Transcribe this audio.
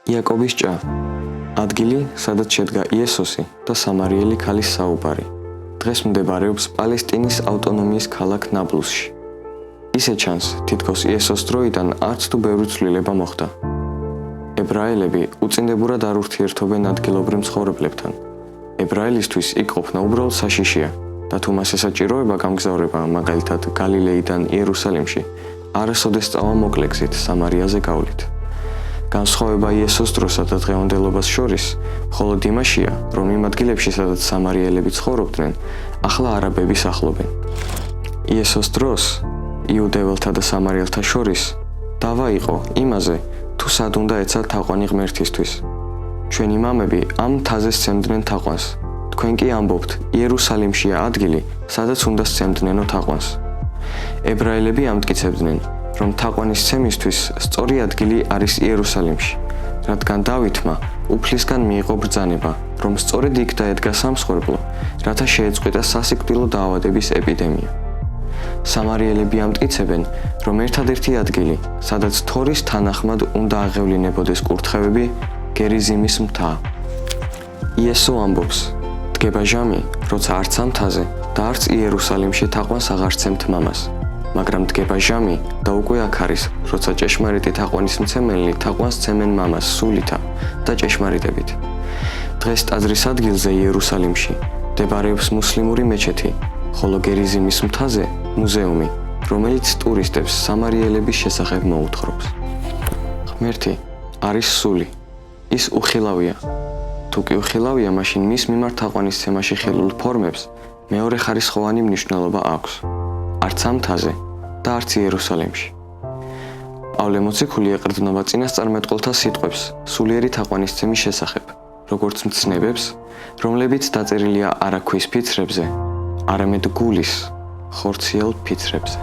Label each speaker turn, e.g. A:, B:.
A: იაკობის ჭა. ადგილი, სადაც შედგა იესოსი და სამარიელი ქალის საუბარი. დღეს მდებარეობს პალესტინის ავტონომიის ქალაქ ნაბლუსში. ისე ჩანს, თითქოს იესოს დროიდან არც თუ ბევრი ცვლილება მოხდა. ებრაელები უწინდებურად არ ურთიერთობენ ადგილობრივ მცხოვრებლებთან. ებრაელისთვის იქ ყოფნა უბრალოდ საშიშია და თუ მას ესაჭიროება გამგზავრება მაგალითად გალილეიდან იერუსალიმში, არასოდეს სწავა მოკლეგზით სამარიაზე გავლით. განსხვავება იესოს დროსა და დღევანდელობას შორის მხოლოდ იმაშია, რომ იმ ადგილებში, სადაც სამარიელები ცხოვრობდნენ, ახლა არაბები სახლობენ. იესოს დროს იუდეველთა და სამარიელთა შორის დავა იყო იმაზე, თუ სად უნდა ეცათ თაყვანი ღმერთისთვის. ჩვენი მამები ამ მთაზე სცემდნენ თაყვანს. თქვენ კი ამბობთ, იერუსალიმშია ადგილი, სადაც უნდა სცემდნენო თაყვანს. ებრაელები ამტკიცებდნენ, რომ თაყვანის სცემისთვის სწორი ადგილი არის იერუსალიმში, რადგან დავითმა უფლისგან მიიღო ბრძანება, რომ სწორედ იქ დაედგა სამსხვერპლო, რათა შეეწყვიტა სასიკვდილო დაავადების ეპიდემია. სამარიელები ამტკიცებენ, რომ ერთადერთი ადგილი, სადაც თორის თანახმად უნდა აღევლინებოდეს კურთხევები, გერიზიმის მთა. იესო ამბობს, დგება ჟამი, როცა არც ამ მთაზე და არც იერუსალიმში თაყვანს აღარ სცემთ მამას. მაგრამ დგება ჟამი და უკვე აქ არის, როცა ჭეშმარიტი თაყვანისმცემელი თაყვანს სცემენ მამას სულითა და ჭეშმარიტებით. დღეს ტაძრის ადგილზე იერუსალიმში მდებარეობს მუსლიმური მეჩეთი, ხოლო გერიზიმის მთაზე მუზეუმი, რომელიც ტურისტებს სამარიელების შესახებ მოუთხრობს. ღმერთი არის სული, ის უხილავია. თუ კი უხილავია, მაშინ მის მიმართ თაყვანისცემაში ხილულ ფორმებს მეორეხარისხოვანი მნიშვნელობა აქვს. არც ამ მთაზე და არც იერუსალიმში. პავლე მოციქული ეყრდნობა წინასწარმეტყველთა სიტყვებს სულიერი თაყვანისცემის შესახებ, როგორც მცნებებს, რომლებიც დაწერილია არა ქვის ფიცრებზე, არამედ გულის ხორციელ ფიცრებზე.